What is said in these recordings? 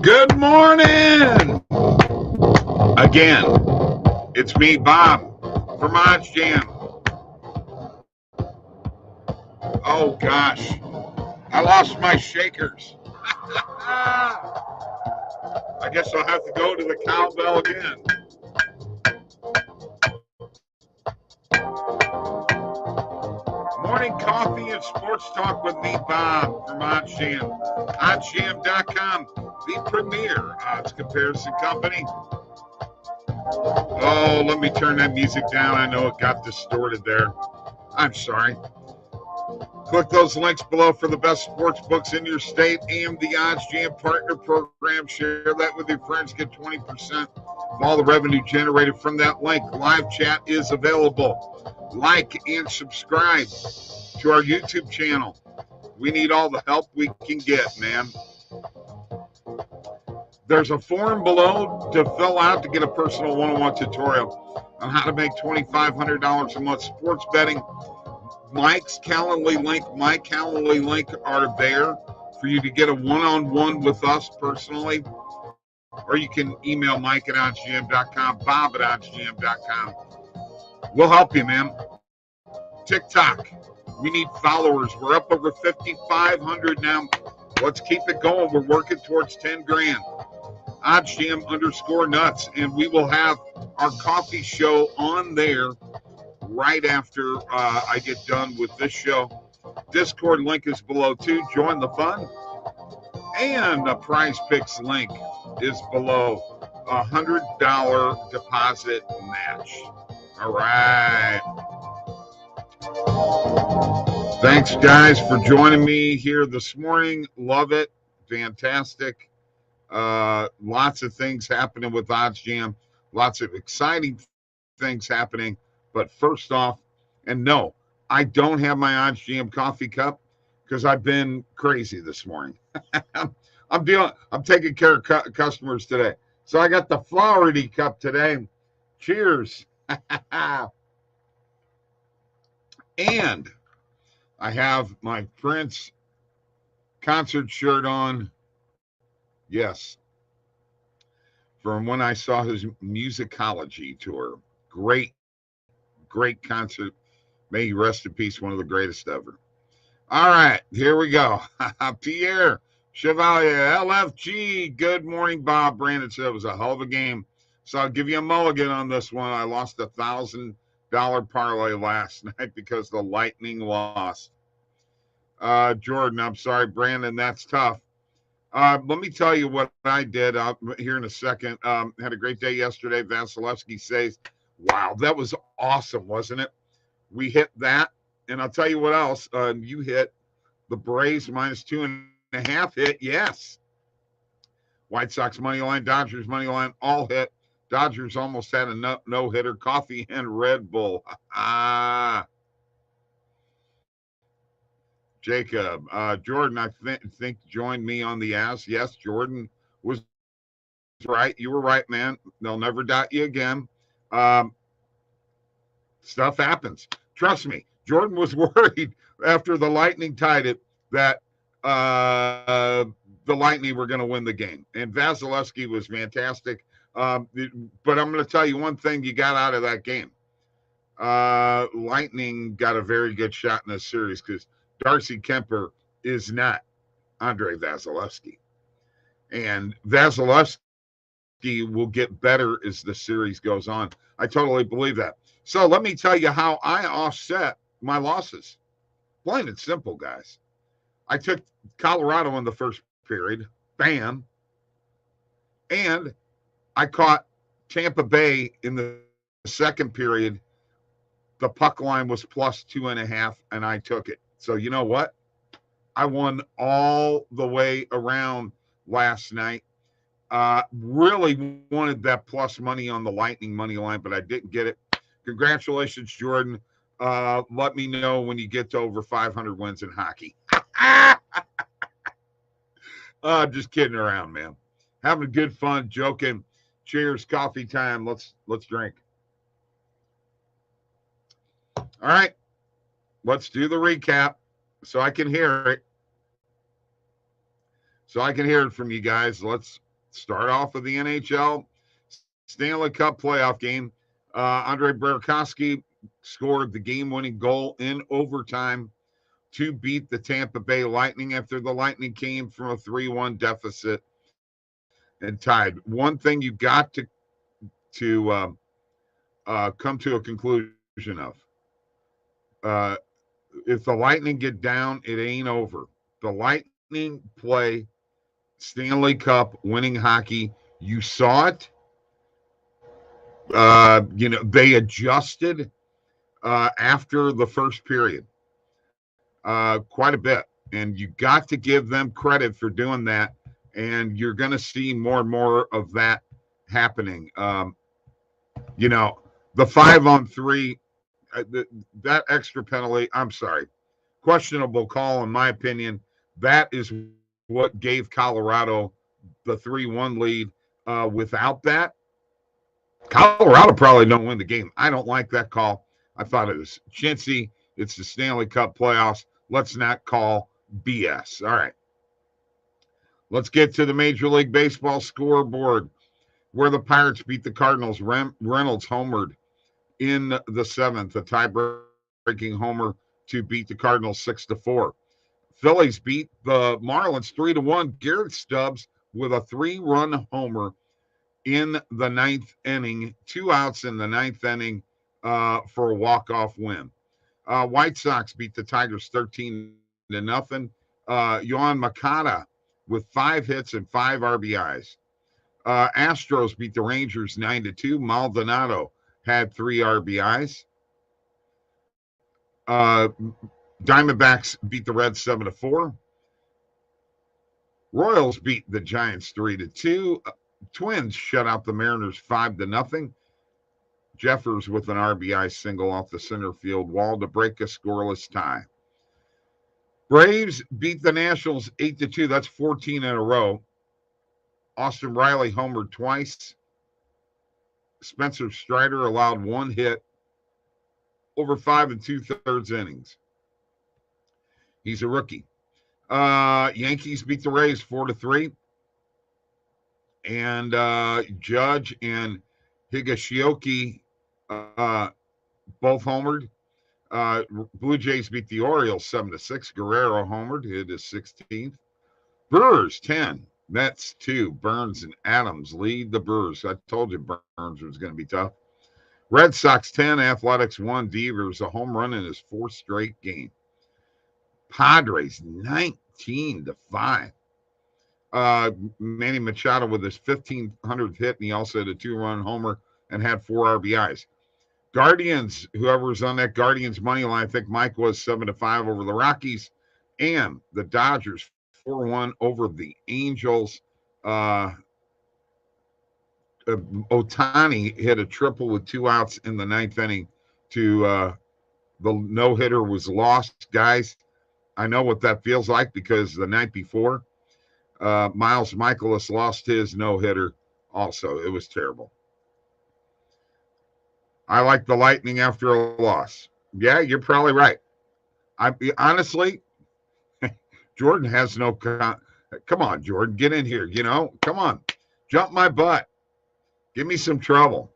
Good morning! Again, it's me, Bob, from OddsJam. Oh gosh, I lost my shakers. I guess I'll have to go to the cowbell again. Morning coffee and sports talk with me, Bob, from OddsJam. OddsJam.com, the premier odds comparison company. Oh, let me turn that music down. I know it got distorted there. I'm sorry. Click those links below for the best sports books in your state and the OddsJam partner program. Share that with your friends. Get 20% of all the revenue generated from that link. Live chat is available. Like and subscribe to our YouTube channel. We need all the help we can get, man. There's a form below to fill out to get a personal one-on-one tutorial on how to make $2,500 a month sports betting. Mike's Calendly link, my Calendly link are there for you to get a one-on-one with us personally. Or you can email Mike at OddsJam.com, Bob at OddsJam.com. We'll help you, man. TikTok, we need followers. We're up over 5,500 now. Let's keep it going. We're working towards 10 grand. OddsJam_nuts, and we will have our coffee show on there right after I get done with this show. Discord link is below too. Join the fun. And the Prize Picks link is below. $100 deposit match. All right. Thanks, guys, for joining me here this morning. Love it. Fantastic. Lots of things happening with OddsJam. Lots of exciting things happening. But first off, and no, I don't have my OddsJam coffee cup because I've been crazy this morning. I'm taking care of customers today. So I got the Flaherty cup today. Cheers. And I have my Prince concert shirt on. Yes. From when I saw his musicology tour. Great concert. May he rest in peace, one of the greatest ever. All right, here we go. Pierre Chevalier, LFG. Good morning, Bob. Brandon said it was a hell of a game. So I'll give you a mulligan on this one. I lost $1,000 parlay last night because the Lightning lost. Jordan, I'm sorry, Brandon, that's tough. Let me tell you what I did here in a second. Had a great day yesterday. Vasilevsky says, wow, that was awesome, wasn't it? We hit that. And I'll tell you what else. You hit the Braves -2.5 hit. Yes. White Sox money line, Dodgers money line, all hit. Dodgers almost had a no-hitter. Coffee and Red Bull. Jacob. Jordan, I think joined me on the ass. Yes, Jordan was right. You were right, man. They'll never dot you again. Stuff happens. Trust me. Jordan was worried after the Lightning tied it that the Lightning were going to win the game. And Vasilevsky was fantastic. But I'm going to tell you one thing you got out of that game. Lightning got a very good shot in this series because Darcy Kemper is not Andre Vasilevsky. And Vasilevsky will get better as the series goes on. I totally believe that. So let me tell you how I offset my losses. Plain and simple, guys. I took Colorado in the first period. Bam. And I caught Tampa Bay in the second period. The puck line was +2.5, and I took it. So you know what? I won all the way around last night. Really wanted that plus money on the Lightning money line, but I didn't get it. Congratulations, Jordan. Let me know when you get to over 500 wins in hockey. Just kidding around, man. Having good fun, joking. Cheers, coffee time. Let's drink. All right. Let's do the recap so I can hear it. So I can hear it from you guys. Let's start off of the NHL Stanley Cup playoff game. Andre Burakovsky scored the game-winning goal in overtime to beat the Tampa Bay Lightning after the Lightning came from a 3-1 deficit and tied. One thing you got to come to a conclusion of. Uh, if the Lightning get down, it ain't over. The Lightning play Stanley Cup winning hockey. You saw it. They adjusted after the first period quite a bit. And you got to give them credit for doing that. And you're going to see more and more of that happening. The 5-on-3, that extra penalty, I'm sorry, questionable call, in my opinion. That is what gave Colorado the 3-1 lead. Without that, Colorado probably don't win the game. I don't like that call. I thought it was chintzy. It's the Stanley Cup playoffs. Let's not call BS. All right. Let's get to the Major League Baseball scoreboard, where the Pirates beat the Cardinals. Reynolds homered in the seventh, a tie-breaking homer to beat the Cardinals 6-4. Phillies beat the Marlins 3-1. Garrett Stubbs with a 3-run homer in the ninth inning, 2 outs in the ninth inning for a walk-off win. White Sox beat the Tigers 13-0. Yohan Moncada with 5 hits and 5 RBIs. Astros beat the Rangers 9-2. Maldonado had 3 RBIs. Diamondbacks beat the Reds 7-4. Royals beat the Giants 3-2. Twins shut out the Mariners 5-0. Jeffers with an RBI single off the center field wall to break a scoreless tie. Braves beat the Nationals 8-2. That's 14 in a row. Austin Riley homered twice. Spencer Strider allowed 1 hit over 5 2/3 innings. He's a rookie. Yankees beat the Rays 4-3. And Judge and Higashioka both homered. Blue Jays beat the Orioles 7-6. Guerrero homered, hit his 16th. Brewers 10. Mets 2. Burns and Adams lead the Brewers. I told you Burns was going to be tough. Red Sox 10. Athletics 1. Devers a home run in his 4th straight game. Padres 19-5. Manny Machado with his 1,500th hit, and he also had a 2-run homer and had 4 RBIs. Guardians, whoever's on that Guardians money line, I think Mike was 7-5 over the Rockies, and the Dodgers 4-1 over the Angels. Ohtani hit a triple with 2 outs in the 9th inning to the no-hitter was lost. Guys, I know what that feels like because the night before, Miles Michaelis lost his no-hitter also. It was terrible. I like the Lightning after a loss. Yeah, you're probably right. Honestly, Jordan has no... Come on, Jordan, get in here. Come on. Jump my butt. Give me some trouble.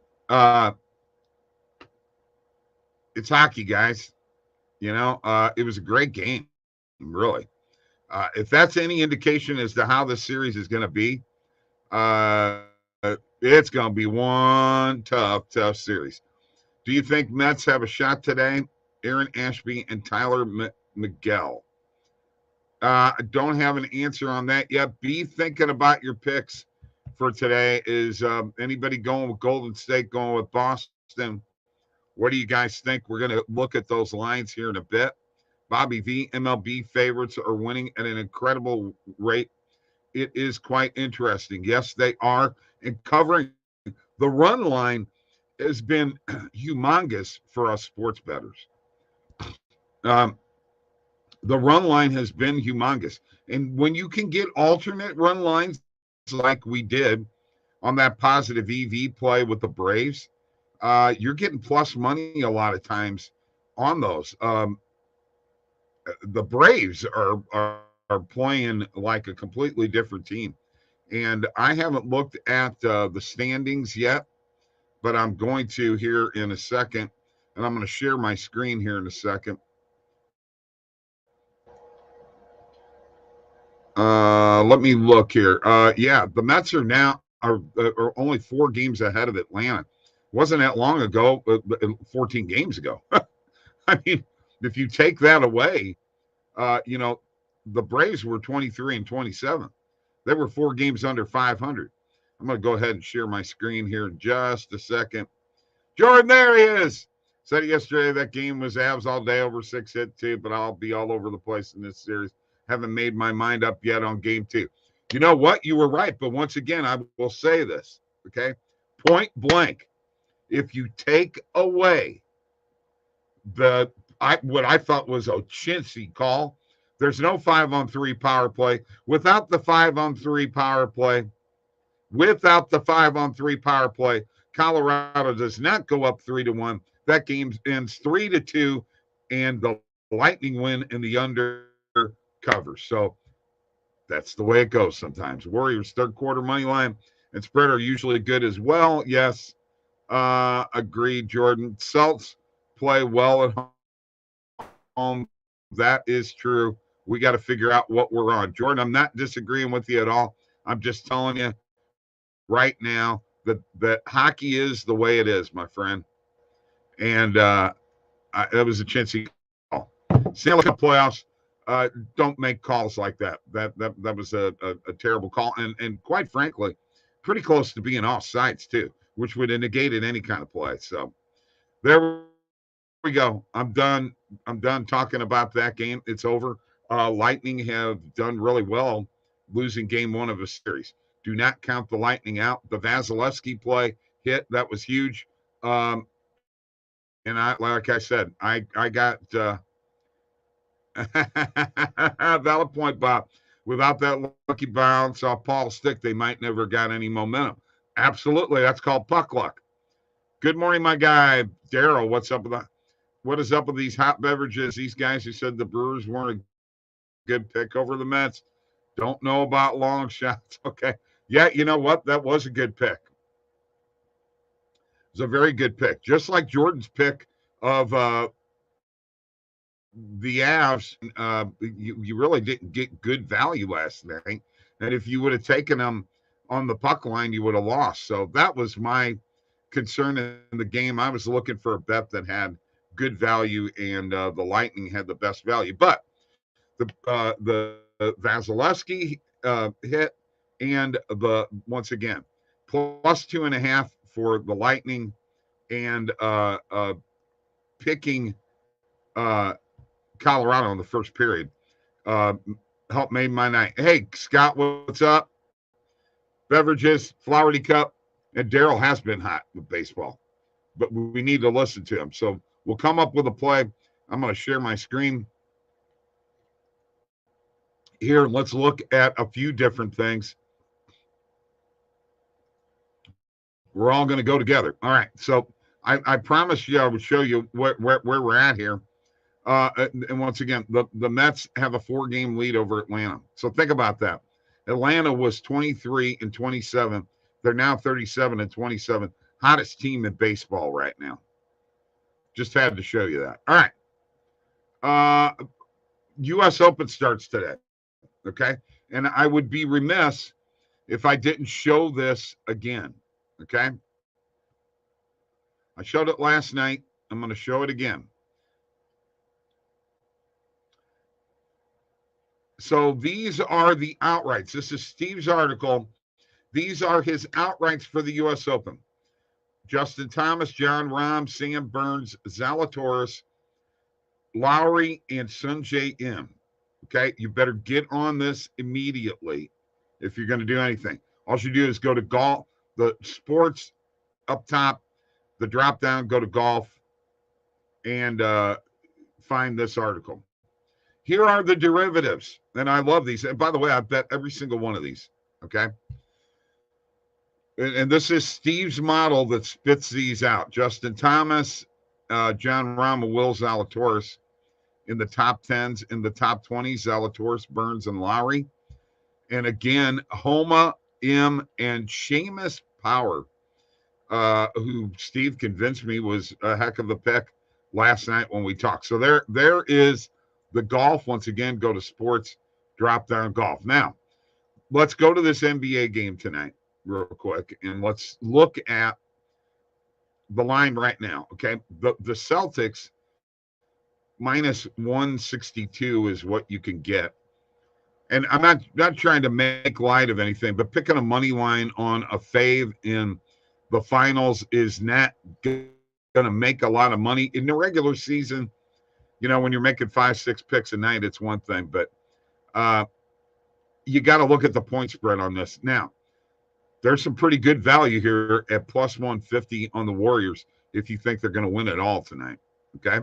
It's hockey, guys. It was a great game, really. If that's any indication as to how this series is going to be, it's going to be one tough series. Do you think Mets have a shot today? Aaron Ashby and Tyler Miguel. I don't have an answer on that yet. Be thinking about your picks for today. Is anybody going with Golden State, going with Boston? What do you guys think? We're going to look at those lines here in a bit. Bobby V, MLB favorites are winning at an incredible rate. It is quite interesting. Yes, they are. And covering the run line has been humongous for us sports bettors. The run line has been humongous. And when you can get alternate run lines like we did on that positive EV play with the Braves, you're getting plus money a lot of times on those. The Braves are playing like a completely different team. And I haven't looked at the standings yet, but I'm going to here in a second. And I'm going to share my screen here in a second. Let me look here. Yeah, the Mets are only 4 games ahead of Atlanta. Wasn't that long ago, 14 games ago. I mean, if you take that away, the Braves were 23 and 27. They were 4 games under 500. I'm going to go ahead and share my screen here in just a second. Jordan, there he is. Said yesterday that game was Avs all day over 6 hit 2, but I'll be all over the place in this series. Haven't made my mind up yet on game 2. You know what? You were right, but once again, I will say this, okay? Point blank. If you take away what I thought was a chintzy call, there's no 5-on-3 power play. Without the 5-on-3 power play, Colorado does not go up 3-1. That game ends 3-2, and the Lightning win in the under cover. So that's the way it goes sometimes. Warriors third quarter money line and spread are usually good as well. Yes, agreed, Jordan. Celts play well at home. That is true. We got to figure out what we're on. Jordan, I'm not disagreeing with you at all. I'm just telling you right now that hockey is the way it is, my friend. And that was a chintzy call. Stanley Cup playoffs, don't make calls like that. That was a terrible call. And quite frankly, pretty close to being offsides too, which would have negated any kind of play. So there we go. I'm done talking about that game. It's over. Lightning have done really well losing game 1 of a series. Do not count the Lightning out. The Vasilevsky play hit, that was huge. And like I said, I got valid point, Bob. Without that lucky bounce off Paul's stick, they might never got any momentum. Absolutely, that's called puck luck. Good morning, my guy Daryl. What is up with these hot beverages? These guys who said the Brewers weren't a good pick over the Mets. Don't know about long shots. Okay. Yeah, you know what? That was a good pick. It was a very good pick. Just like Jordan's pick of the Avs, you really didn't get good value last night. And if you would have taken them on the puck line, you would have lost. So that was my concern in the game. I was looking for a bet that had good value, and the Lightning had the best value. But the Vasilevsky hit, and once again, plus 2.5 for the Lightning, and picking Colorado in the first period helped made my night. Hey, Scott, what's up? Beverages, Flowery Cup, and Daryl has been hot with baseball, but we need to listen to him. So we'll come up with a play. I'm going to share my screen here. Let's look at a few different things. We're all going to go together. All right. So I promised you I would show you where we're at here. And once again, the Mets have a 4-game lead over Atlanta. So think about that. Atlanta was 23 and 27. They're now 37 and 27. Hottest team in baseball right now. Just had to show you that. All right. U.S. Open starts today. Okay. And I would be remiss if I didn't show this again. Okay. I showed it last night. I'm going to show it again. So these are the outrights. This is Steve's article. These are his outrights for the U.S. Open. Justin Thomas, Jon Rahm, Sam Burns, Zalatoris, Lowry, and Sungjae Im. Okay, you better get on this immediately if you're going to do anything. All you do is go to golf, the sports up top, the drop down, go to golf, and find this article. Here are the derivatives, and I love these. And by the way, I bet every single one of these, okay? And this is Steve's model that spits these out. Justin Thomas, Jon Rahm, and Will Zalatoris in the top 10s. In the top 20s, Zalatoris, Burns, and Lowry. And again, Homa M and Seamus Power, who Steve convinced me was a heck of a pick last night when we talked. So there is the golf. Once again, go to sports, drop down golf. Now, let's go to this NBA game tonight real quick, and let's look at the line right now. Okay. The Celtics minus 162 is what you can get. And I'm not trying to make light of anything, but picking a money line on a fave in the finals is not going to make a lot of money in the regular season. You know, when you're making 5-6 picks a night, it's one thing, but you got to look at the point spread on this. Now, there's some pretty good value here at plus 150 on the Warriors if you think they're going to win it all tonight. Okay.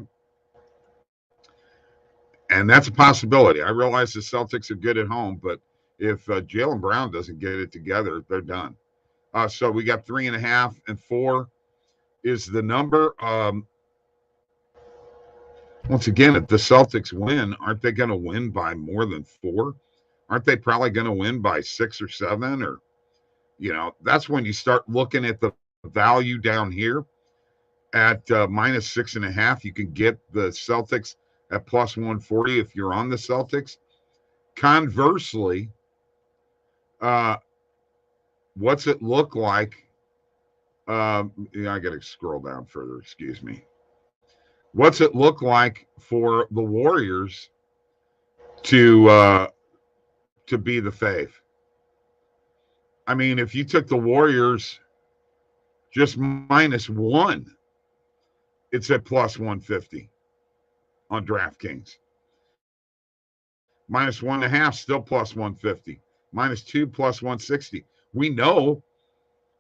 And that's a possibility. I realize the Celtics are good at home, but if Jaylen Brown doesn't get it together, they're done. So we got 3.5 and 4 is the number. Once again, if the Celtics win, aren't they going to win by more than 4? Aren't they probably going to win by 6 or 7? Or, you know, that's when you start looking at the value down here at minus 6.5. You can get the Celtics at plus 140 if you're on the Celtics. Conversely, what's it look like? I got to scroll down further. Excuse me. What's it look like for the Warriors to be the fave? I mean, if you took the Warriors just minus 1, it's at plus 150 on DraftKings. Minus 1.5, still plus 150. Minus 2, plus 160. We know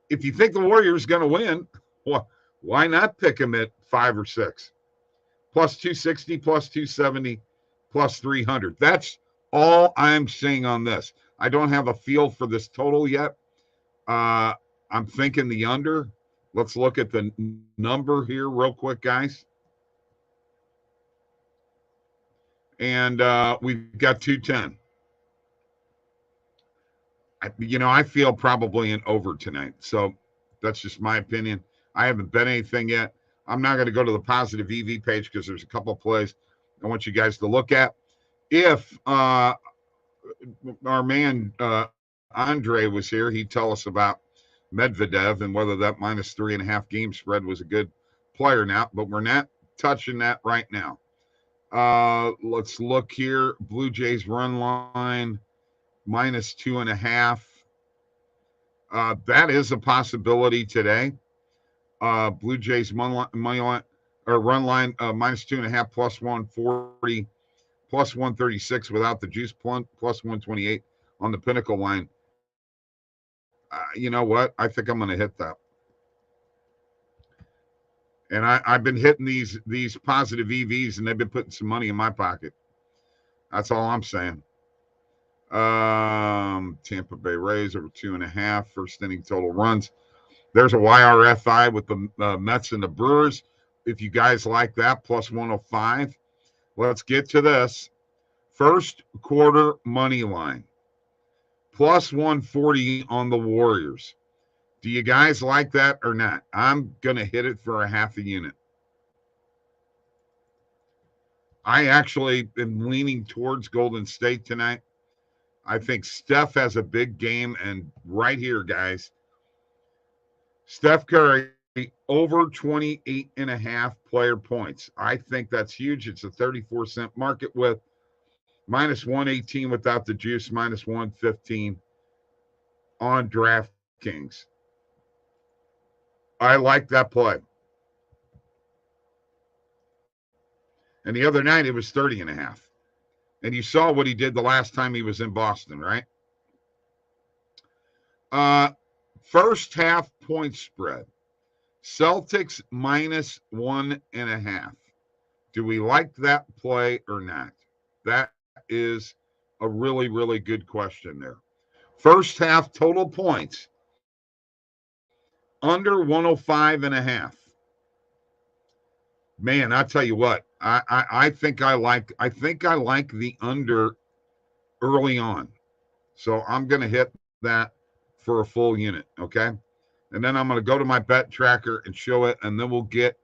if you think the Warriors going to win, well, why not pick them at 5 or 6? Plus 260, plus 270, plus 300. That's all I'm seeing on this. I don't have a feel for this total yet. I'm thinking the under. Let's look at the number here real quick, guys. And we've got 210. I feel probably an over tonight. So that's just my opinion. I haven't bet anything yet. I'm not going to go to the positive EV page because there's a couple of plays I want you guys to look at. If our man Andre was here, he'd tell us about Medvedev and whether that minus 3.5 game spread was a good player now, but we're not touching that right now. Let's look here. Blue Jays run line minus 2.5. That is a possibility today. Blue Jays money line or run line minus 2.5 plus 140 plus 136 without the juice plus 128 on the Pinnacle line. You know what? I think I'm going to hit that. And I've been hitting these positive EVs, and they've been putting some money in my pocket. That's all I'm saying. Tampa Bay Rays over 2.5 first inning total runs. There's a YRFI with the Mets and the Brewers. If you guys like that, plus 105. Let's get to this. First quarter money line. Plus 140 on the Warriors. Do you guys like that or not? I'm going to hit it for a half a unit. I actually am leaning towards Golden State tonight. I think Steph has a big game. And right here, guys, Steph Curry over 28.5 player points. I think that's huge. It's a 34-cent market with minus 118 without the juice, minus 115 on DraftKings. I like that play. And the other night, it was 30.5. And you saw what he did the last time he was in Boston, right? First half point spread. Celtics minus 1.5. Do we like that play or not? That is a really, really good question there. First half total points. Under 105.5. Man, I tell you what, I think I like the under early on. So I'm going to hit that for a full unit. Okay. And then I'm going to go to my bet tracker and show it. And then we'll get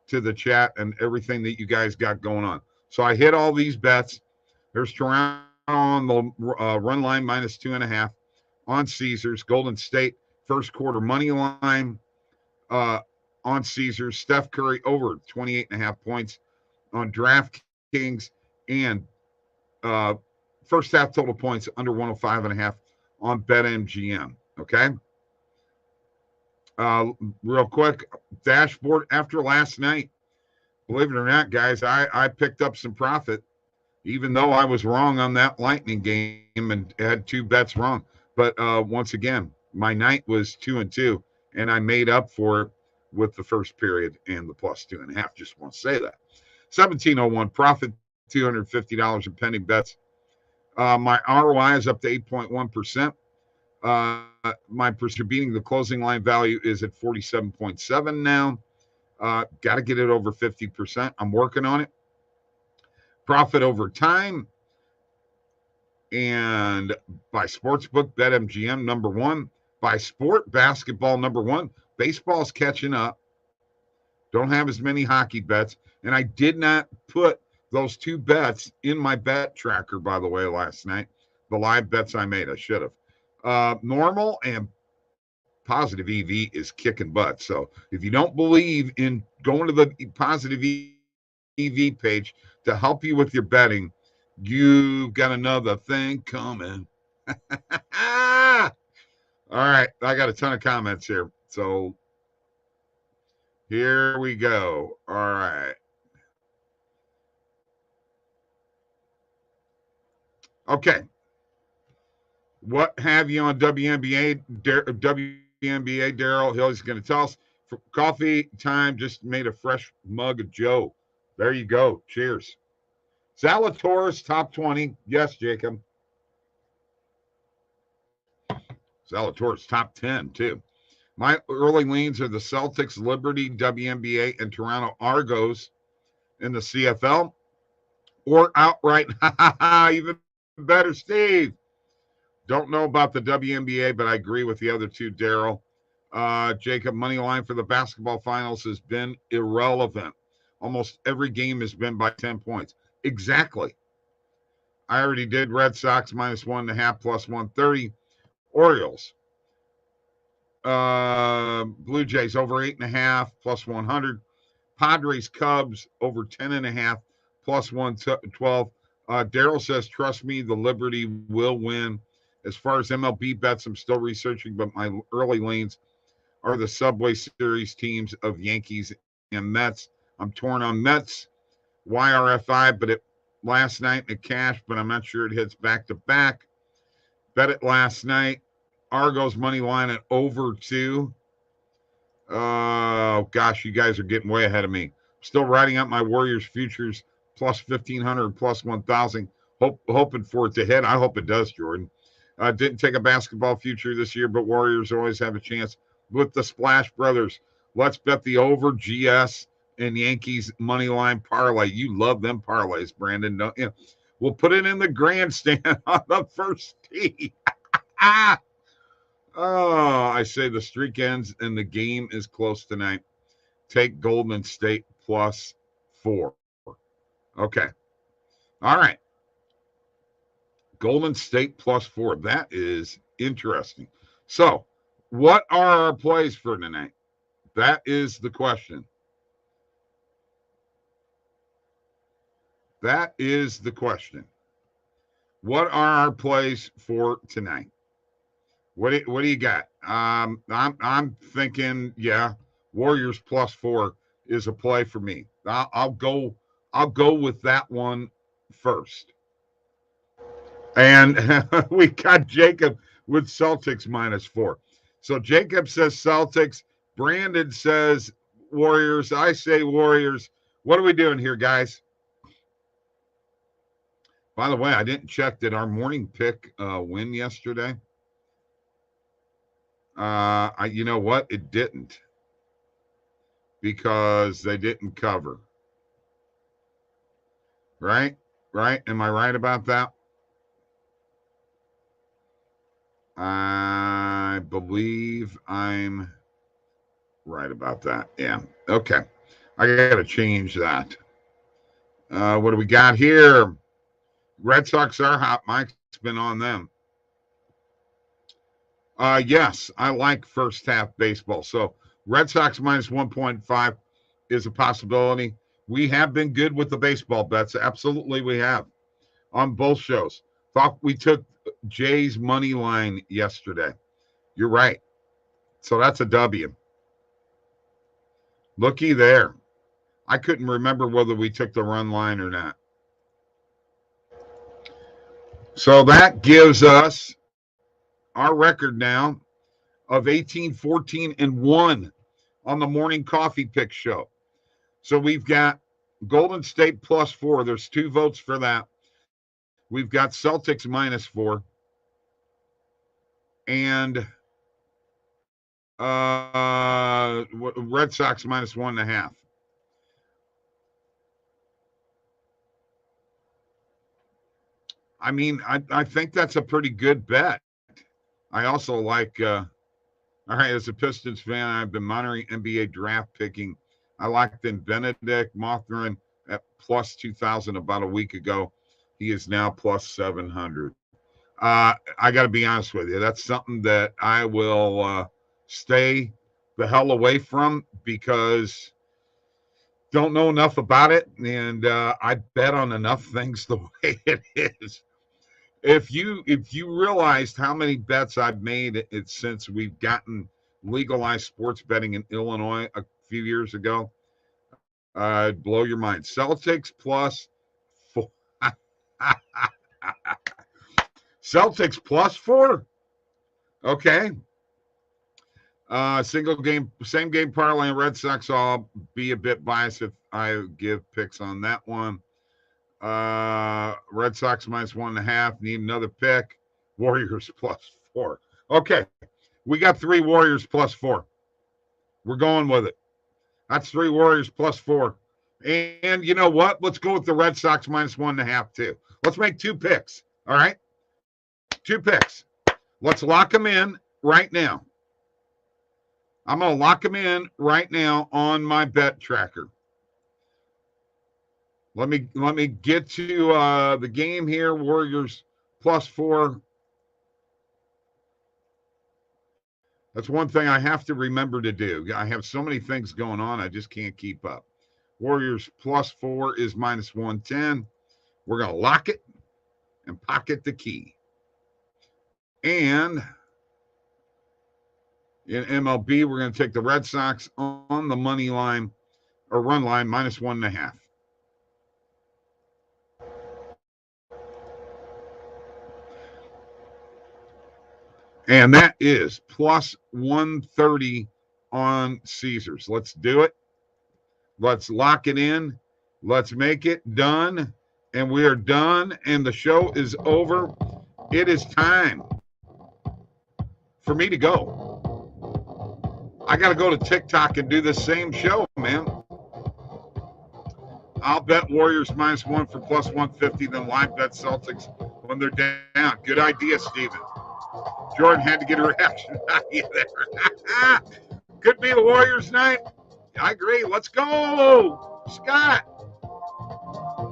to the chat and everything that you guys got going on. So I hit all these bets. There's Toronto on the run line minus 2.5 on Caesars. Golden State first quarter money line on Caesars. Steph Curry over 28.5 points on DraftKings, and first half total points under 105.5 on BetMGM. Okay. Real quick, dashboard after last night. Believe it or not, guys, I picked up some profit, even though I was wrong on that Lightning game and had 2 bets wrong. But once again, my night was 2-2, and I made up for it with the first period and the plus 2.5. Just want to say that. 1701 profit, $250 in pending bets. My ROI is up to 8.1%. My beating the closing line value is at 47.7 now. Got to get it over 50%. I'm working on it. Profit over time. And by sportsbook, BetMGM number 1. By sport, basketball number 1. Baseball's catching up. Don't have as many hockey bets. And I did not put those 2 bets in my bet tracker, by the way, last night. The live bets I made. I should have. Normal and positive EV is kicking butt. So if you don't believe in going to the positive EV page to help you with your betting, you've got another thing coming. All right. I got a ton of comments here. So here we go. All right. Okay. What have you on WNBA? WNBA, Daryl Hill is going to tell us. For coffee time, just made a fresh mug of Joe. There you go. Cheers. Zalatoris, top 20. Yes, Jacob. Zalatoris, top 10, too. My early leans are the Celtics, Liberty, WNBA, and Toronto Argos in the CFL. Or outright, even better, Steve. Don't know about the WNBA, but I agree with the other 2, Daryl. Jacob, money line for the basketball finals has been irrelevant. Almost every game has been by 10 points. Exactly. I already did Red Sox minus 1.5 plus 130. Orioles. Blue Jays over 8.5 plus 100. Padres, Cubs over 10.5 plus 112. Daryl says, trust me, the Liberty will win. As far as MLB bets, I'm still researching, but my early leans are the Subway Series teams of Yankees and Mets. I'm torn on Mets, YRFI, but it last night it cashed, but I'm not sure it hits back to back. Bet it last night. Argos money line at over 2. Oh gosh, you guys are getting way ahead of me. Still writing up my Warriors futures plus 1,500, plus 1,000. Hoping for it to hit. I hope it does, Jordan. Didn't take a basketball future this year, but Warriors always have a chance with the Splash Brothers. Let's bet the over GS and Yankees money line parlay. You love them parlays, Brandon. Don't you? We'll put it in the grandstand on the first tee. Oh, I say the streak ends and the game is close tonight. Take Golden State plus 4. Okay. All right. Golden State plus 4. That is interesting. So, what are our plays for tonight? That is the question. That is the question. What are our plays for tonight? What do you got? I'm thinking, yeah, Warriors plus 4 is a play for me. I'll go with that one first. And we got Jacob with Celtics minus 4. So Jacob says Celtics. Brandon says Warriors. I say Warriors. What are we doing here, guys? By the way, I didn't check. Did our morning pick win yesterday? You know what? It didn't, because they didn't cover. Right? Am I right about that? I believe I'm right about that. Yeah. Okay. I got to change that. What do we got here? Red Sox are hot. Mike's been on them. Yes, I like first half baseball. So Red Sox minus 1.5 is a possibility. We have been good with the baseball bets. Absolutely, we have on both shows. Thought we took Jay's money line yesterday. You're right. So that's a W. Looky there. I couldn't remember whether we took the run line or not. So that gives us our record now of 18, 14, and 1 on the morning coffee pick show. So we've got Golden State plus 4. There's 2 votes for that. We've got Celtics minus 4. And Red Sox minus 1.5. I mean, I think that's a pretty good bet. I also like, all right, as a Pistons fan, I've been monitoring NBA draft picking. I liked in Benedict Mothman at plus 2,000 about a week ago. He is now plus 700. I got to be honest with you. That's something that I will stay the hell away from because don't know enough about it. And I bet on enough things the way it is. If you realized how many bets I've made since we've gotten legalized sports betting in Illinois a few years ago, I'd blow your mind. Celtics plus 4. Celtics plus 4. Okay. Single game, same game parlay and Red Sox. I'll be a bit biased if I give picks on that one. Red Sox minus 1.5. Need another pick. Warriors plus 4. Okay. We got 3 Warriors plus 4. We're going with it. That's 3 Warriors plus 4. And you know what? Let's go with the Red Sox minus 1.5 too. Let's make 2 picks. All right. 2 picks. Let's lock them in right now. I'm going to lock them in right now on my bet tracker. Let me get to the game here. Warriors plus 4. That's one thing I have to remember to do. I have so many things going on, I just can't keep up. Warriors plus 4 is minus 110. We're going to lock it and pocket the key. And in MLB, we're going to take the Red Sox on the money line or run line minus 1.5. And that is plus 130 on Caesars. Let's do it. Let's lock it in. Let's make it done. And we are done. And the show is over. It is time for me to go. I got to go to TikTok and do the same show, man. I'll bet Warriors minus 1 for plus 150, then live bet Celtics when they're down. Good idea, Steven. Jordan had to get a reaction out of you there. Could be the Warriors night. I agree. Let's go. Scott.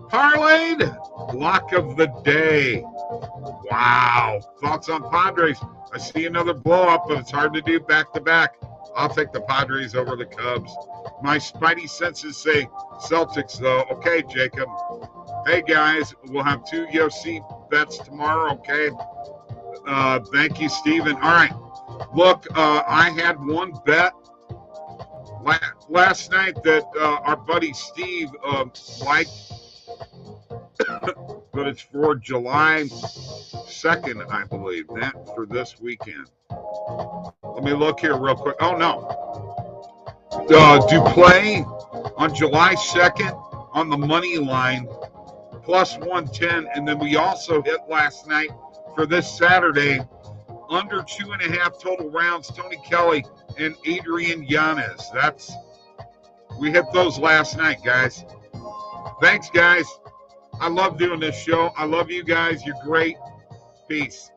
Parlayed. Lock of the day. Wow. Thoughts on Padres? I see another blow up, but it's hard to do back to back. I'll take the Padres over the Cubs. My spidey senses say Celtics, though. Okay, Jacob. Hey, guys, we'll have 2 UFC bets tomorrow, okay? Thank you, Steven. All right. Look, I had one bet last night that our buddy Steve liked, but it's for July 2nd, I believe. That for this weekend. Let me look here real quick. Oh, no. Duplay on July 2nd on the money line, plus 110. And then we also hit last night for this Saturday, under 2.5 total rounds, Tony Kelly and Adrian Yanez. We hit those last night, guys. Thanks, guys. I love doing this show. I love you guys. You're great. Peace.